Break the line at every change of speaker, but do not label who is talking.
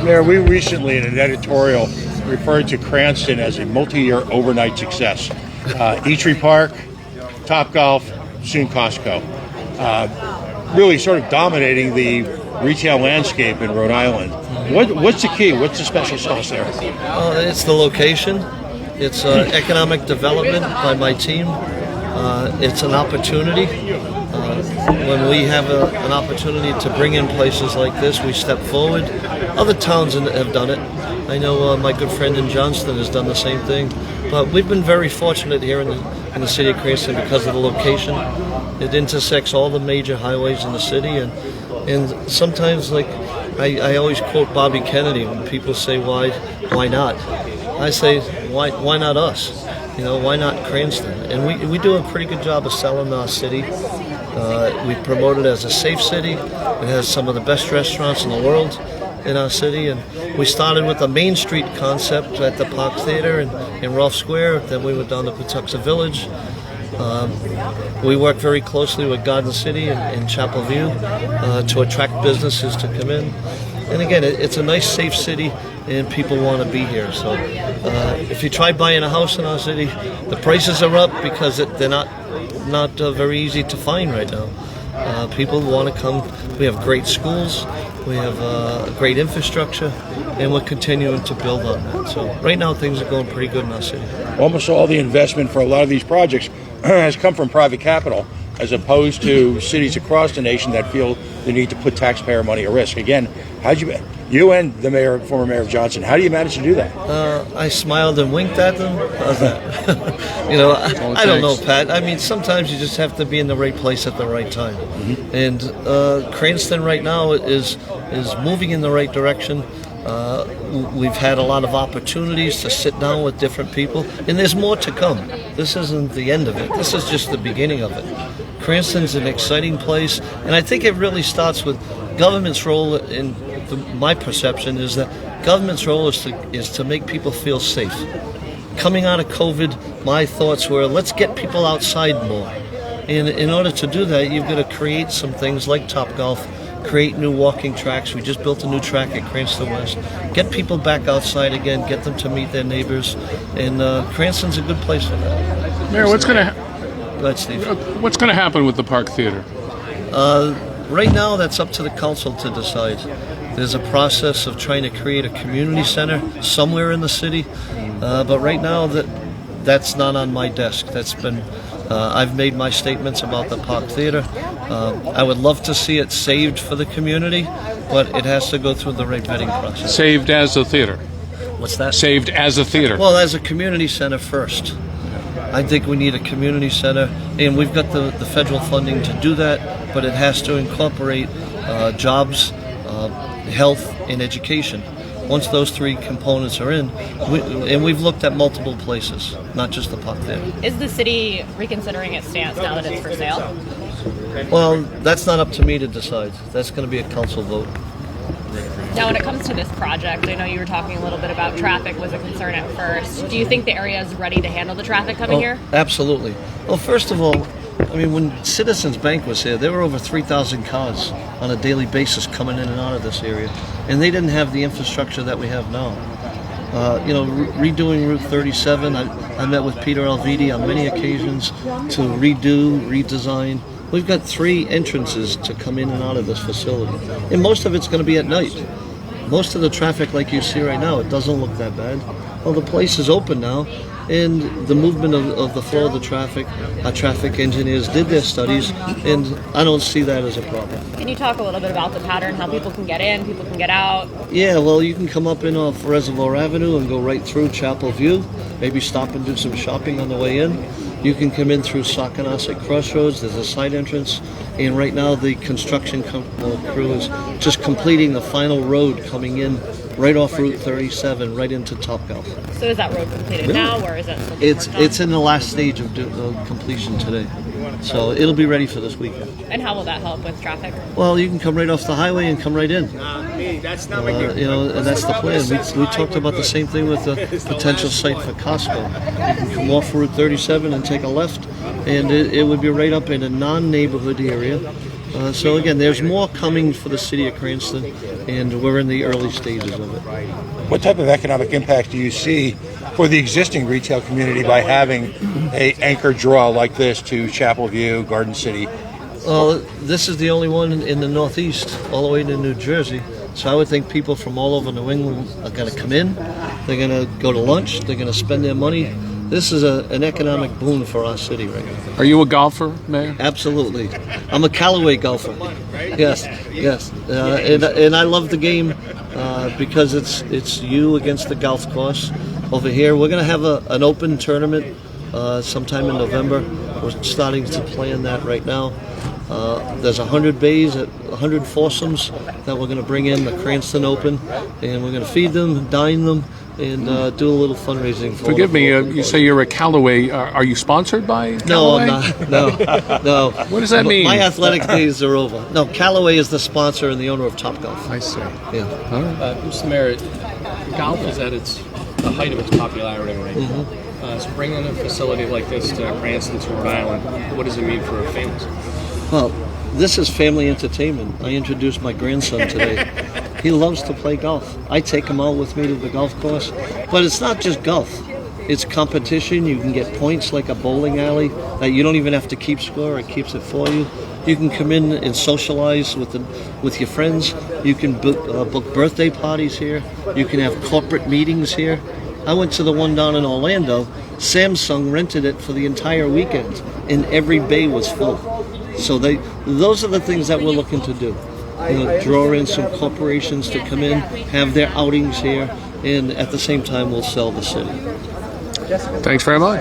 Mayor, we recently in an editorial referred to Cranston as a multi-year overnight success. Eatery Park, Topgolf, soon Costco. Really sort of dominating the retail landscape in Rhode Island. What's the key? What's the special sauce there?
It's the location. It's economic development by my team. It's an opportunity. When we have an opportunity to bring in places like this, we step forward. Other towns have done it. I know my good friend in Johnston has done the same thing. But we've been very fortunate here in the city of Cranston because of the location. It intersects all the major highways in the city, and sometimes, like I always quote Bobby Kennedy when people say why not? I say why not us? You know, why not Cranston? And we do a pretty good job of selling our city. We promote it as a safe city. It has some of the best restaurants in the world in our city, and we started with a Main Street concept at the Park Theater in Rolfe Square. Then we went down to Patuxent Village. We work very closely with Garden City and Chapel View to attract businesses to come in. And again, it's a nice, safe city, and people want to be here. So if you try buying a house in our city, the prices are up because they're not very easy to find right now. People want to come. We have great schools. We have great infrastructure, and we're continuing to build on that. So right now, things are going pretty good in our city.
Almost all the investment for a lot of these projects has come from private capital, as opposed to cities across the nation that feel the need to put taxpayer money at risk. Again, you and the former mayor of Johnson, how do you manage to do that?
I smiled and winked at them. How's that? You know, I don't know, Pat. I mean, sometimes you just have to be in the right place at the right time. Mm-hmm. And Cranston right now is moving in the right direction. We've had a lot of opportunities to sit down with different people, and there's more to come. This isn't the end of it. This is just the beginning of it. Cranston's an exciting place, and I think it really starts with government's role. In my perception is that government's role is to make people feel safe. Coming out of COVID, my thoughts were, let's get people outside more. And in order to do that, you've got to create some things like Topgolf, create new walking tracks. We just built a new track at Cranston West. Get people back outside again, get them to meet their neighbors, and Cranston's a good place for that.
Mayor, what's going to
Go ahead, Steve.
What's going to happen with the Park Theater?
Right now, that's up to the council to decide. There's a process of trying to create a community center somewhere in the city, but right now that's not on my desk. That's been I've made my statements about the Park Theater. I would love to see it saved for the community, but it has to go through the right vetting process.
Saved as a theater?
What's that?
Saved as a theater.
Well, as a community center first. I think we need a community center, and we've got the federal funding to do that, but it has to incorporate jobs, health, and education. Once those three components are in, we've looked at multiple places, not just the Park Theater.
Is the city reconsidering its stance now that it's for sale?
Well, that's not up to me to decide. That's going to be a council vote.
Now, when it comes to this project, I know you were talking a little bit about traffic was a concern at first. Do you think the area is ready to handle the traffic coming here?
Absolutely. Well, first of all, I mean, when Citizens Bank was here, there were over 3,000 cars on a daily basis coming in and out of this area, and they didn't have the infrastructure that we have now. Redoing Route 37, I met with Peter Alvidi on many occasions to redesign. We've got 3 entrances to come in and out of this facility, and most of it's going to be at night. Most of the traffic, like you see right now, it doesn't look that bad. Well, the place is open now, and the movement of the flow of the traffic, our traffic engineers did their studies, and I don't see that as a problem.
Can you talk a little bit about the pattern, how people can get in, people can get out?
Yeah, well, you can come up in off Reservoir Avenue and go right through Chapel View, maybe stop and do some shopping on the way in. You can come in through Saconaset Crossroads. There's a side entrance, and right now the construction crew is just completing the final road coming in right off Route 37, right into Topgolf.
So is that road completed now, or is it still
It's in the last stage of completion today. So it'll be ready for this weekend.
And how will that help with traffic?
Well, you can come right off the highway and come right in. And that's the plan. We talked about the same thing with the potential site for Costco. You can come off Route 37 and take a left, and it would be right up in a non-neighborhood area. So again, there's more coming for the city of Cranston, and we're in the early stages of it.
What type of economic impact do you see for the existing retail community by having a anchor draw like this to Chapel View, Garden City?
This is the only one in the Northeast, all the way to New Jersey. So I would think people from all over New England are going to come in. They're going to go to lunch. They're going to spend their money. This is an economic boon for our city right now.
Are you a golfer, Mayor?
Absolutely. I'm a Callaway golfer. Yes. And I love the game because it's you against the golf course. Over here, we're going to have an open tournament sometime in November. We're starting to plan that right now. There's 100 bays, 100 foursomes that we're going to bring in, the Cranston Open, and we're going to feed them, dine them, and do a little fundraising for
Forgive
them.
me, you say you're a Callaway. Are you sponsored by
No,
Callaway?
I'm not. No.
What does that mean?
My athletic days are over. No, Callaway is the sponsor and the owner of Topgolf.
I see.
Yeah.
All right.
Mr. Mayor, golf is at the height of its popularity right now. So bringing a facility like this to Cranston, to Rhode Island, what does it mean for families?
Well, this is family entertainment. I introduced my grandson today. He loves to play golf. I take him out with me to the golf course. But it's not just golf. It's competition. You can get points like a bowling alley that you don't even have to keep score. It keeps it for you. You can come in and socialize with your friends. You can book birthday parties here. You can have corporate meetings here. I went to the one down in Orlando. Samsung rented it for the entire weekend, and every bay was full. So those are the things that we're looking to do. Draw in some corporations to come in, have their outings here, and at the same time we'll sell the city.
Thanks very much.